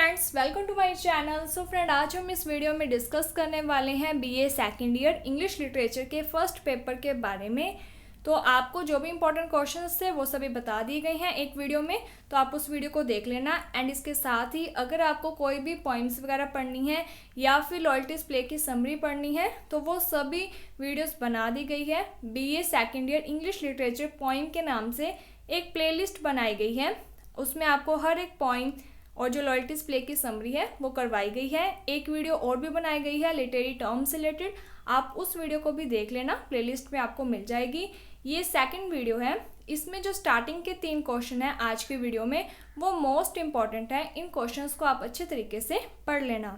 Friends, welcome to my channel. So friend, आज हम इस वीडियो में डिस्कस करने वाले हैं BA second year English literature के फर्स्ट पेपर के बारे में। तो आपको जो भी इंपॉर्टेंट क्वेश्चंस थे वो सभी बता दिए गए हैं एक वीडियो में, तो आप उस वीडियो को देख लेना। एंड इसके साथ ही अगर आपको कोई भी पॉइंट्स वगैरह पढ़नी है या फिर लॉयल्टीज प्ले की समरी पढ़नी है तो वो सभी वीडियोस बना दी गई है। BA second year English literature point के नाम से एक प्लेलिस्ट बनाई गई है, उसमें आपको हर एक पॉइंट और जो लॉयल्टीज प्ले की समरी है वो करवाई गई है। एक वीडियो और भी बनाई गई है लिटरेरी टर्म से रिलेटेड, आप उस वीडियो को भी देख लेना, प्लेलिस्ट में आपको मिल जाएगी। ये सेकंड वीडियो है, इसमें जो स्टार्टिंग के 3 क्वेश्चन है आज के वीडियो में वो मोस्ट इंपॉर्टेंट है। इन क्वेश्चंस को आप अच्छे तरीके से पढ़ लेना।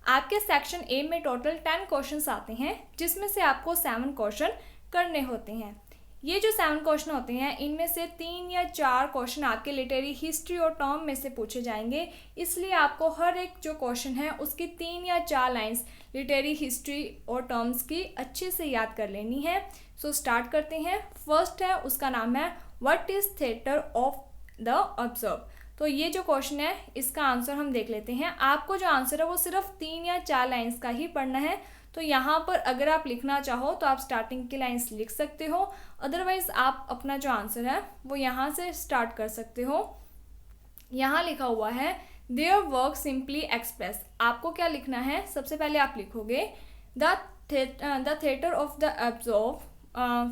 आपके सेक्शन ए में टोटल 10 क्वेश्चन आते हैं, जिसमें से आपको 7 क्वेश्चन करने होते हैं। ये जो 7 क्वेश्चन होते हैं इनमें से 3 या 4 क्वेश्चन आपके लिटरेरी हिस्ट्री और टर्म में से पूछे जाएंगे, इसलिए आपको हर एक जो क्वेश्चन है उसकी 3 या 4 लाइंस लिटरेरी हिस्ट्री और टर्म्स की अच्छे से याद कर लेनी है। सो स्टार्ट करते हैं। फर्स्ट है, उसका नाम है what is theatre of the observe. तो ये जो क्वेश्चन है इसका आंसर हम देख लेते हैं। आपको जो आंसर है वो सिर्फ 3 या 4 लाइंस का ही पढ़ना है। तो यहाँ पर अगर आप लिखना चाहो तो आप स्टार्टिंग की लाइंस लिख सकते हो, अदरवाइज आप अपना जो आंसर है वो यहाँ से स्टार्ट कर सकते हो। यहाँ लिखा हुआ है देयर वर्क सिंपली एक्सप्रेस। आपको क्या लिखना है, सबसे पहले आप लिखोगे the theatre of the observe,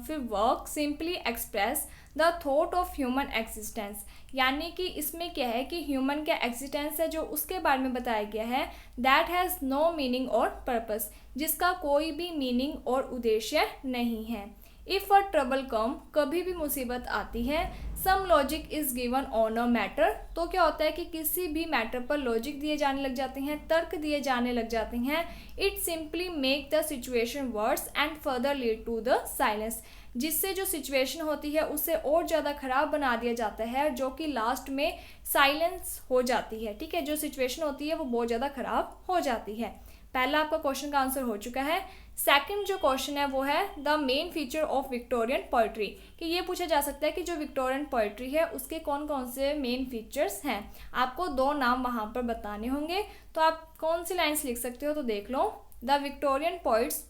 फिर work simply express the thought of human existence. यानी कि इसमें क्या है कि ह्यूमन का एग्जिस्टेंस है जो उसके बारे में बताया गया है, दैट हैज़ नो मीनिंग और पर्पस, जिसका कोई भी मीनिंग और उद्देश्य नहीं है। इफ़ अ ट्रबल कम, कभी भी मुसीबत आती है, some logic is given on a matter. तो क्या होता है कि किसी भी मैटर पर लॉजिक दिए जाने लग जाते हैं, तर्क दिए जाने लग जाते हैं। It simply make the situation worse and further lead to the silence, जिससे जो सिचुएशन होती है उससे और ज़्यादा ख़राब बना दिया जाता है, जो कि लास्ट में साइलेंस हो जाती है। ठीक है, जो सिचुएशन होती है वो बहुत ज़्यादा ख़राब हो जाती है। पहला आपका क्वेश्चन का आंसर हो चुका है। सेकंड जो क्वेश्चन है वो है the main feature of Victorian poetry, कि ये पूछा जा सकता है कि जो विक्टोरियन पोइट्री है उसके कौन कौन से मेन फीचर्स हैं। आपको 2 नाम वहाँ पर बताने होंगे, तो आप कौन सी लाइन्स लिख सकते हो तो देख लो। The Victorian poets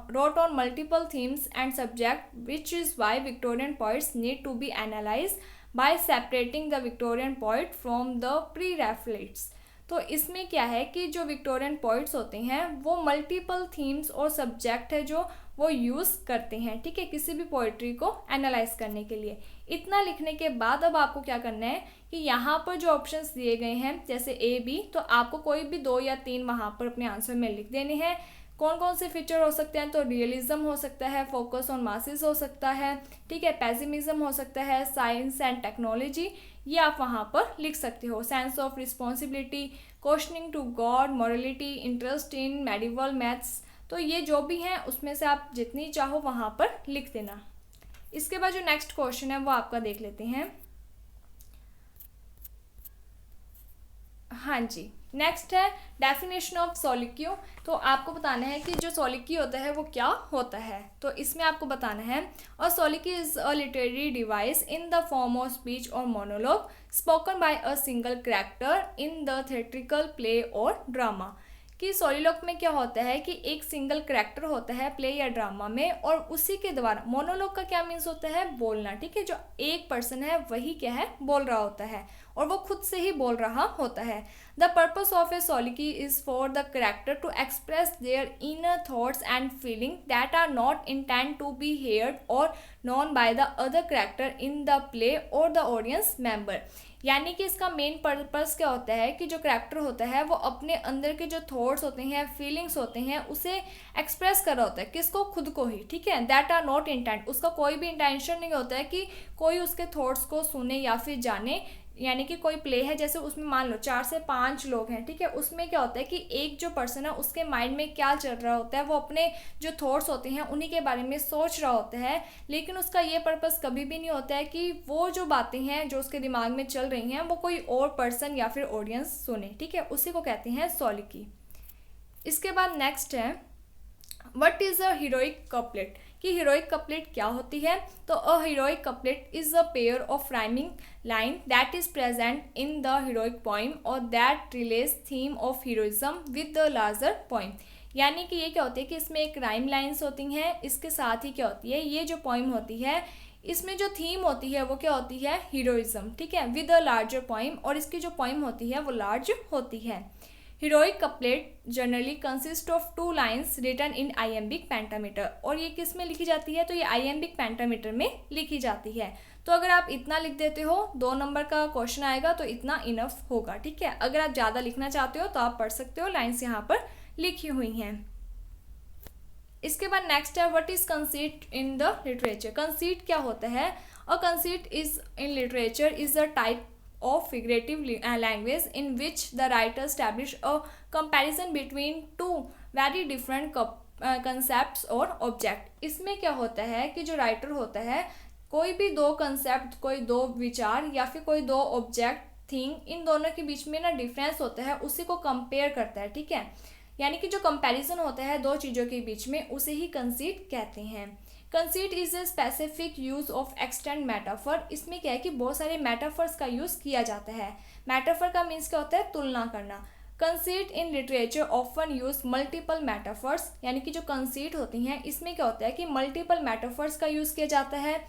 wrote on multiple themes and subject, which is why Victorian poets need to be analyzed by separating the Victorian poet from the pre-Raphaelites। तो इसमें क्या है कि जो विक्टोरियन पोइट्स होते हैं वो मल्टीपल थीम्स और सब्जेक्ट है जो वो यूज़ करते हैं, ठीक है, किसी भी पोइट्री को एनालाइज करने के लिए। इतना लिखने के बाद अब आपको क्या करना है कि यहाँ पर जो ऑप्शंस दिए गए हैं जैसे ए बी, तो आपको कोई भी 2 या 3 वहाँ पर अपने आंसर में लिख देने हैं। कौन कौन से फीचर हो सकते हैं, तो रियलिज्म हो सकता है, फोकस ऑन मासेस हो सकता है, ठीक है, पेसिमिज्म हो सकता है, साइंस एंड टेक्नोलॉजी, ये आप वहाँ पर लिख सकते हो। Sense of responsibility, questioning to God, morality, interest in medieval maths, तो ये जो भी हैं उसमें से आप जितनी चाहो वहाँ पर लिख देना। इसके बाद जो नेक्स्ट क्वेश्चन है वो आपका देख लेते हैं। हाँ जी, नेक्स्ट है डेफिनेशन ऑफ सॉलिक्यू। तो आपको बताना है कि जो सॉलिक्यू होता है वो क्या होता है। तो इसमें आपको बताना है और soliloquy is a literary device in the form of speech और monologue spoken by a single character in the theatrical play और ड्रामा। कि सोलिलॉक में क्या होता है कि एक सिंगल कैरेक्टर होता है प्ले या ड्रामा में, और उसी के द्वारा, मोनोलॉग का क्या मीन्स होता है, बोलना, ठीक है, जो एक पर्सन है वही क्या है, बोल रहा होता है और वो खुद से ही बोल रहा होता है। The purpose of a soliloquy is for the character to express their inner thoughts and feeling that are not intend to be heard और known by the other character in the play और the audience member. यानी कि इसका main purpose क्या होता है कि जो कैरेक्टर होता है वो अपने अंदर के जो थॉट्स होते हैं, फीलिंग्स होते हैं, उसे एक्सप्रेस कर रहा होता है, किसको, खुद को ही, ठीक है। दैट आर नॉट इंटेंट, उसका कोई भी इंटेंशन नहीं होता है कि कोई उसके थॉट्स को सुने या फिर जाने। यानी कि कोई प्ले है जैसे उसमें मान लो 4 से 5 लोग हैं, ठीक है, उसमें क्या होता है कि एक जो पर्सन है उसके माइंड में क्या चल रहा होता है, वो अपने जो थॉट्स होते हैं उन्हीं के बारे में सोच रहा होता है, लेकिन उसका ये पर्पस कभी भी नहीं होता है कि वो जो बातें हैं जो उसके दिमाग में चल रही हैं वो कोई और पर्सन या फिर ऑडियंस सुने, ठीक है, उसी को कहते हैं सॉलिकी। इसके बाद नेक्स्ट है what is a heroic couplet, कि हीरोइक कपलेट क्या होती है। तो a heroic couplet is a pair of rhyming line that is present in the heroic poem और that relates theme of heroism with the larger poem. यानी कि ये क्या होती है कि इसमें एक राइम लाइन्स होती हैं, इसके साथ ही क्या होती है, ये जो पोइम होती है इसमें जो थीम होती है वो क्या होती है, हीरोइज्म, ठीक है, विद अ लार्जर पोइम, और इसकी जो पोइम होती है वो लार्ज होती है। Heroic couplet generally consist of 2 lines written in iambic pentameter, और ये किस में लिखी जाती है, तो ये आइएम्बिक पेंटामीटर में लिखी जाती है। तो अगर आप इतना लिख देते हो, 2 नंबर का क्वेश्चन आएगा तो इतना इनफ होगा, ठीक है। अगर आप ज़्यादा लिखना चाहते हो तो आप पढ़ सकते हो, लाइन्स यहाँ पर लिखी हुई हैं। इसके बाद नेक्स्ट है what is conceit in the literature. Conceit क्या होता है, a conceit is in literature is a type of figurative language in which the writer establish a comparison between two very different concepts or object। इसमें क्या होता है कि जो writer होता है कोई भी 2 कंसेप्ट, कोई 2 विचार या फिर कोई 2 ऑब्जेक्ट, थिंग, इन दोनों के बीच में ना डिफरेंस होता है, उसी को कंपेयर करता है, ठीक है। यानी कि जो कंपैरिजन होता है 2 चीज़ों के बीच में उसे ही कंसीट कहते हैं। Conceit is a specific use of extend metaphor. इसमें क्या है कि बहुत सारे मेटाफर्स का यूज़ किया जाता है। मेटाफर का मीन्स क्या होता है, तुलना करना। Conceit in literature often use multiple metaphors, यानी कि जो कंसीट होती हैं इसमें क्या होता है कि मल्टीपल मेटाफर्स का यूज़ किया जाता है।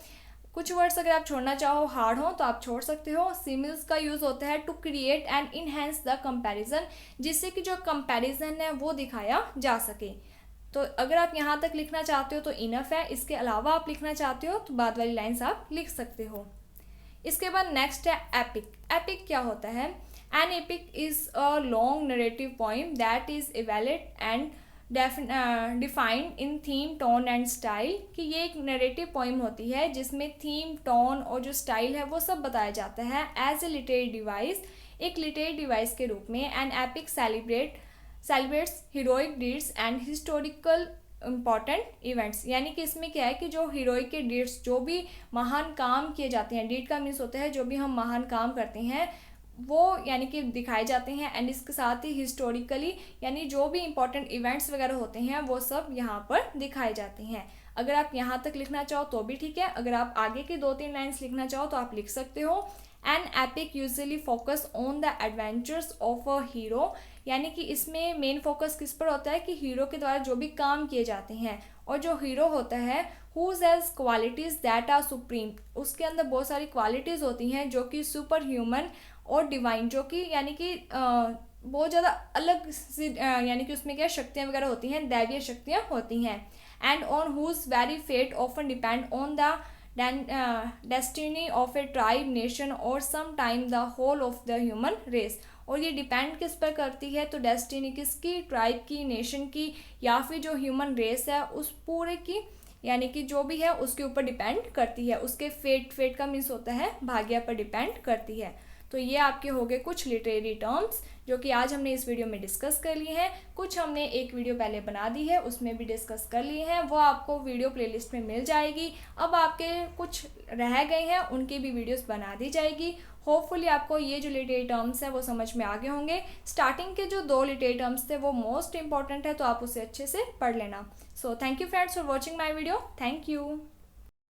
कुछ वर्ड्स अगर आप छोड़ना चाहो, हार्ड हो, तो आप छोड़ सकते हो। सिमिल्स का यूज़ होता है to create and enhance the comparison, जिससे कि जो कंपैरिजन है वो दिखाया जा सके। तो अगर आप यहाँ तक लिखना चाहते हो तो इनफ है, इसके अलावा आप लिखना चाहते हो तो बाद वाली लाइन्स आप लिख सकते हो। इसके बाद नेक्स्ट है एपिक। एपिक क्या होता है, an epic is a long narrative poem that is evaluate and defined in theme, tone and style, कि ये एक नरेटिव पोइम होती है जिसमें थीम, टोन और जो स्टाइल है वो सब बताया जाता है एज ए लिटरेरी डिवाइस, एक लिटरेरी डिवाइस के रूप में। An epic celebrates heroic deeds and historical important events. यानी कि इसमें क्या है कि जो हीरोइक के डीड्स, जो भी महान काम किए जाते हैं, डीड का मीन्स होता है जो भी हम महान काम करते हैं वो यानी कि दिखाए जाते हैं, एंड इसके साथ ही हिस्टोरिकली यानी जो भी इंपॉर्टेंट इवेंट्स वगैरह होते हैं वो सब यहाँ पर दिखाए जाते हैं। अगर आप यहाँ तक लिखना चाहो तो भी ठीक है, अगर आप आगे के 2-3 लाइन्स लिखना चाहो तो आप लिख सकते हो। An epic usually focus on the adventures of a hero, यानी कि इसमें मेन फोकस किस पर होता है कि हीरो के द्वारा जो भी काम किए जाते हैं, और जो हीरो होता है whose has qualities that are supreme, उसके अंदर बहुत सारी क्वालिटीज़ होती हैं जो कि सुपर ह्यूमन और डिवाइन, जो कि यानी कि बहुत ज़्यादा अलग सी यानी कि उसमें क्या शक्तियाँ वगैरह होती हैं, दैवीय शक्तियाँ होती हैं। And on whose very fate often depend on the destiny of a tribe, nation और some time the whole of the human race. और ये डिपेंड किस पर करती है, तो डेस्टिनी किसकी, ट्राइब की, नेशन की, या फिर जो ह्यूमन रेस है उस पूरे की, यानी कि जो भी है उसके ऊपर डिपेंड करती है, उसके फेट का मीन्स होता है भाग्य पर डिपेंड करती है। तो ये आपके हो गए कुछ लिटरेरी टर्म्स जो कि आज हमने इस वीडियो में डिस्कस कर लिए हैं। कुछ हमने एक वीडियो पहले बना दी है, उसमें भी डिस्कस कर लिए हैं, वो आपको वीडियो प्लेलिस्ट में मिल जाएगी। अब आपके कुछ रह गए हैं उनकी भी वीडियोस बना दी जाएगी। होपफुली आपको ये जो लिटरेरी टर्म्स है वो समझ में आ गए होंगे। स्टार्टिंग के जो 2 लिटरेरी टर्म्स थे वो मोस्ट इंपॉर्टेंट है, तो आप उसे अच्छे से पढ़ लेना। So thank you friends for watching my video. Thank you.